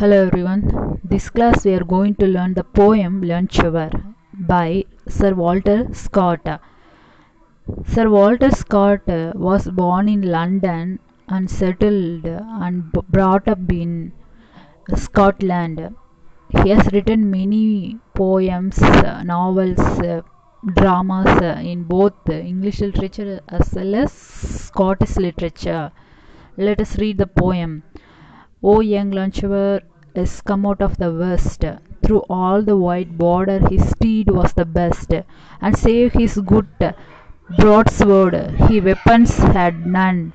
Hello everyone. This class we are going to learn the poem Lunch Hour by Sir Walter Scott. Sir Walter Scott was born in London and settled and brought up in Scotland. He has written many poems, novels, dramas in both English literature as well as Scottish literature. Let us read the poem. O young luncherer is come out of the west. Through all the wide border his steed was the best, and save his good broadsword he weapons had none.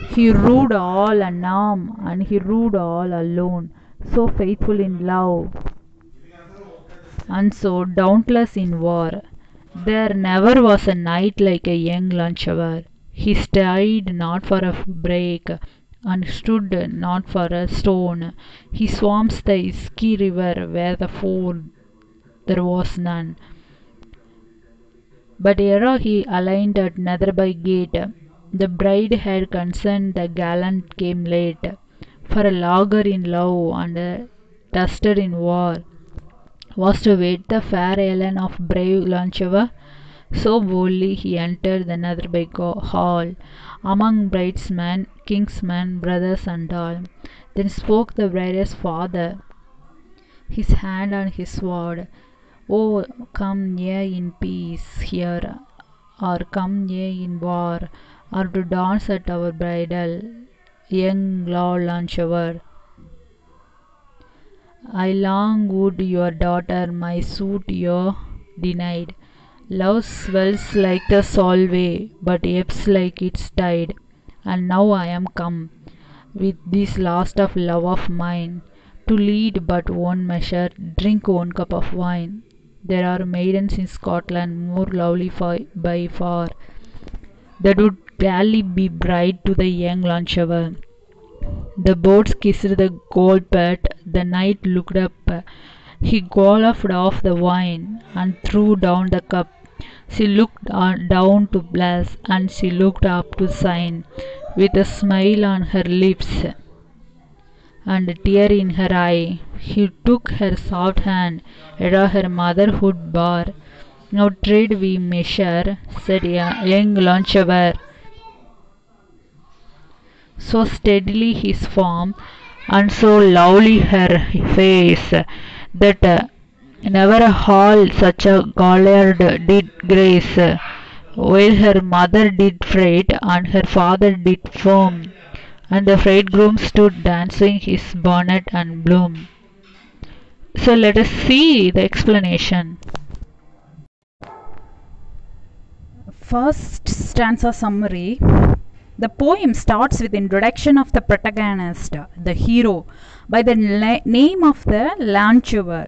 He ruled all unarmed, and he ruled all alone, so faithful in love, and so dauntless in war. There never was a knight like a young luncherer. He stayed not for a break, and stood not for a stone. He swamps the Iski river where the ford there was none. But ere he aligned at Netherby gate, the bride had consent the gallant came late. For a logger in love and a duster in war was to wait the fair Ellen of brave Lunchever. So boldly he entered the Netherby hall, among bridesmen, kingsmen, brothers and all. Then spoke the bride's father, his hand on his sword. Oh, come ye in peace here, or come ye in war, or to dance at our bridal, young Lord Lunchever. I long would your daughter my suit you denied. Love swells like the Solway, but ebbs like its tide. And now I am come, with this last of love of mine, to lead but one measure, drink one cup of wine. There are maidens in Scotland more lovely by far, that would gladly be bride to the young Lunchever. The birds kissed the gold pet, the knight looked up, he quaffed off the wine, and threw down the cup. She looked down to bless, and she looked up to sign, with a smile on her lips and a tear in her eye. He took her soft hand, ere her motherhood bar. Now trade we measure, said young Lunchever, so steadily his form, and so lovely her face, that never a hall such a Goliard did grace, while her mother did freight, and her father did foam, and the bridegroom stood dancing his bonnet and bloom. So let us see the explanation. First stanza summary. The poem starts with introduction of the protagonist, the hero, by the name of the Lunchever.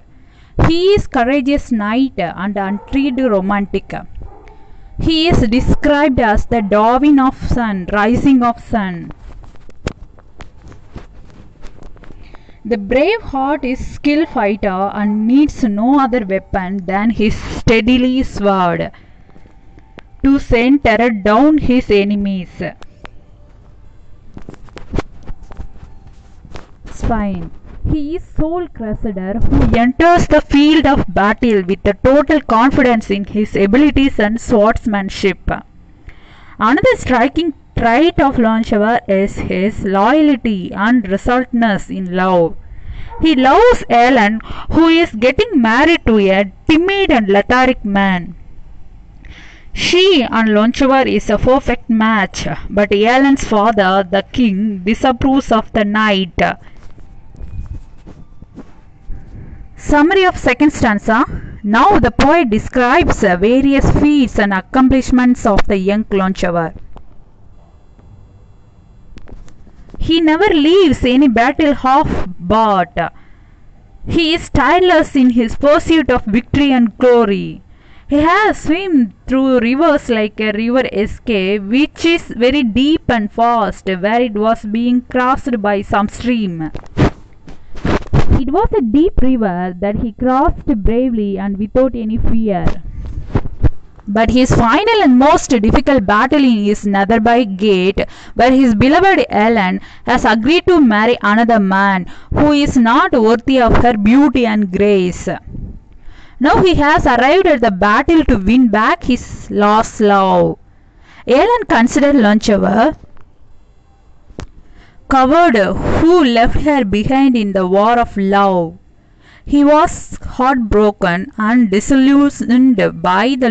He is courageous knight and untried romantic. He is described as the dawning of sun, rising of sun. The brave heart is skilled fighter and needs no other weapon than his steadily sword to send terror down his enemies' spine. He is Soul Crusader who enters the field of battle with a total confidence in his abilities and swordsmanship. Another striking trait of Lunchever is his loyalty and resolutiveness in love. He loves Ellen, who is getting married to a timid and lethargic man. She and Lunchever is a perfect match, but Ellen's father, the king, disapproves of the knight. Summary of second stanza. Now the poet describes various feats and accomplishments of the young Lunchever. He never leaves any battle half-bought. He is tireless in his pursuit of victory and glory. He has swum through rivers like a river Eske, which is very deep and fast, where it was being crossed by some stream. It was a deep river that he crossed bravely and without any fear. But his final and most difficult battle is Netherby Gate, where his beloved Ellen has agreed to marry another man who is not worthy of her beauty and grace. Now he has arrived at the battle to win back his lost love. Ellen considered Loncheva coward who left her behind in the war of love. He was heartbroken and disillusioned by the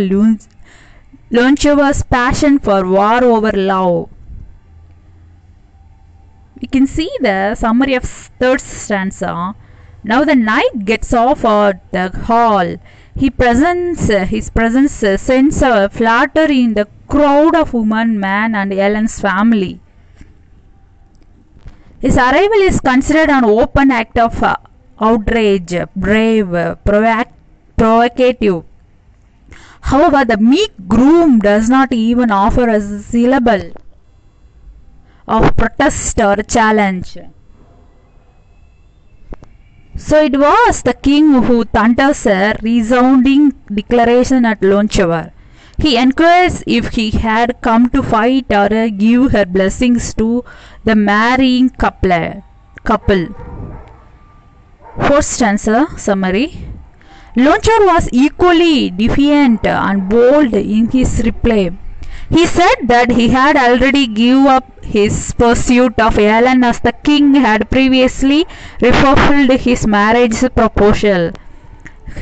Loncheva's passion for war over love. We can see the summary of third stanza. Now the knight gets off at the hall. His presence sends a flutter in the crowd of women, man, and Ellen's family. His arrival is considered an open act of outrage, brave, provocative. However, the meek groom does not even offer a syllable of protest or challenge. So it was the king who thunders a resounding declaration at Loncheva. He inquires if he had come to fight or give her blessings to the marrying couple. Fourth stanza summary. Loncheva was equally defiant and bold in his reply. He said that he had already given up his pursuit of Ellen as the king had previously refused his marriage proposal.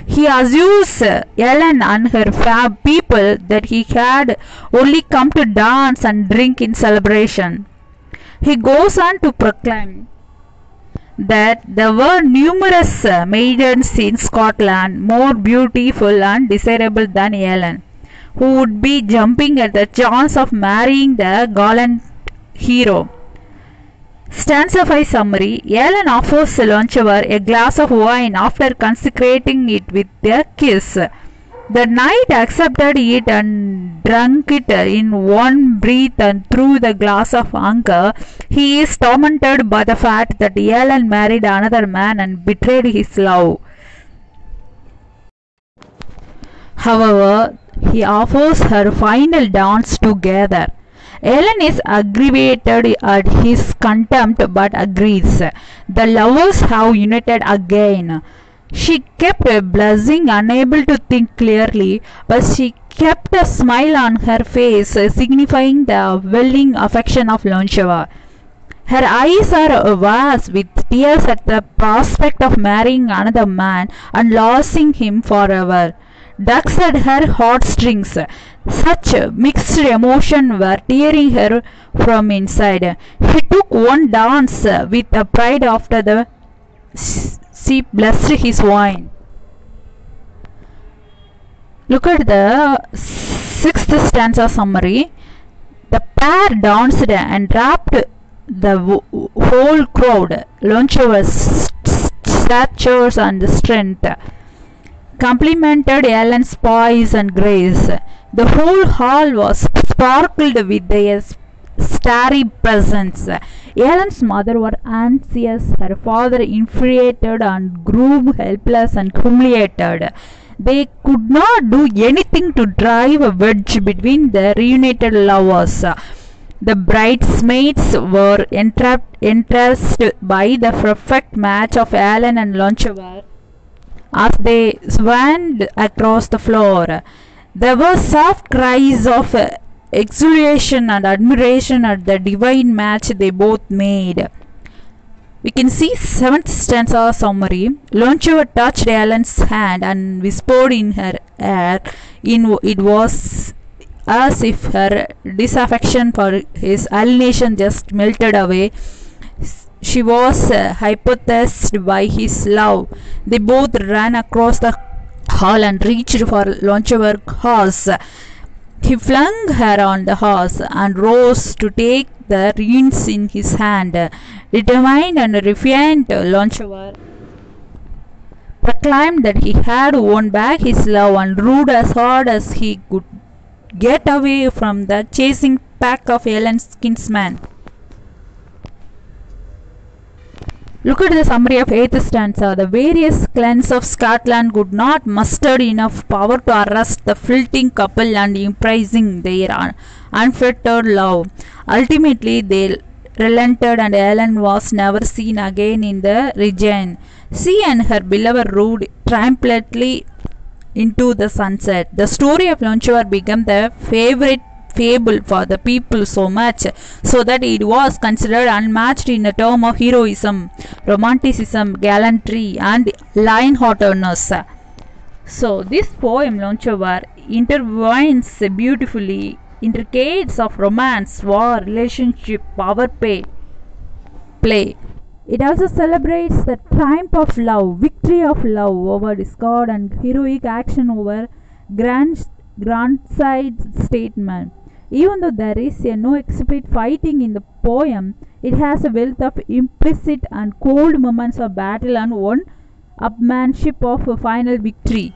He assures Ellen and her people that he had only come to dance and drink in celebration. He goes on to proclaim that there were numerous maidens in Scotland more beautiful and desirable than Ellen, who would be jumping at the chance of marrying the gallant hero. Stanza 5 summary. Ellen offers Loncheva a glass of wine after consecrating it with a kiss. The knight accepted it and drank it in one breath, and through the glass of anger he is tormented by the fact that Ellen married another man and betrayed his love. However, he offers her final dance together. Ellen is aggravated at his contempt but agrees. The lovers have united again. She kept blushing, unable to think clearly, but she kept a smile on her face, signifying the welling affection of Loncheva. Her eyes are vast with tears at the prospect of marrying another man and losing him forever. Tugs at her heartstrings. Such mixed emotions were tearing her from inside. She took one dance with a pride after the she blessed his wine. Look at the sixth stanza summary. The pair danced and wrapped the whole crowd. Loncheva's stature and strength complimented Ellen's poise and grace. The whole hall was sparkled with their starry presence. Ellen's mother was anxious, her father infuriated, and groom helpless and humiliated. They could not do anything to drive a wedge between the reunited lovers. The bridesmaids were entranced by the perfect match of Ellen and Loncheva as they swam across the floor. There were soft cries of exultation and admiration at the divine match they both made. We can see seventh stanza summary. Loncheva touched Ellen's hand and whispered in her ear. It was as if her disaffection for his alienation just melted away. She was hypnotized by his love. They both ran across the hall and reached for Loncheva's horse. He flung her on the horse and rose to take the reins in his hand. Determined and defiant, Loncheva proclaimed that he had won back his love and rode as hard as he could get away from the chasing pack of Ellen's kinsmen. Look at the summary of 8th stanza. The various clans of Scotland could not muster enough power to arrest the flirting couple and imprison their unfettered love. Ultimately, they relented and Ellen was never seen again in the region. She and her beloved rode triumphantly into the sunset. The story of Longsword became the favorite fable for the people so much so that it was considered unmatched in the term of heroism, romanticism, gallantry, and lion-heartedness. So this poem Longsword intertwines beautifully intricacies of romance, war, relationship, play. It also celebrates the triumph of love, victory of love over discord, and heroic action over grandside statement. Even though there is no explicit fighting in the poem, it has a wealth of implicit and cold moments of battle and one upmanship of a final victory.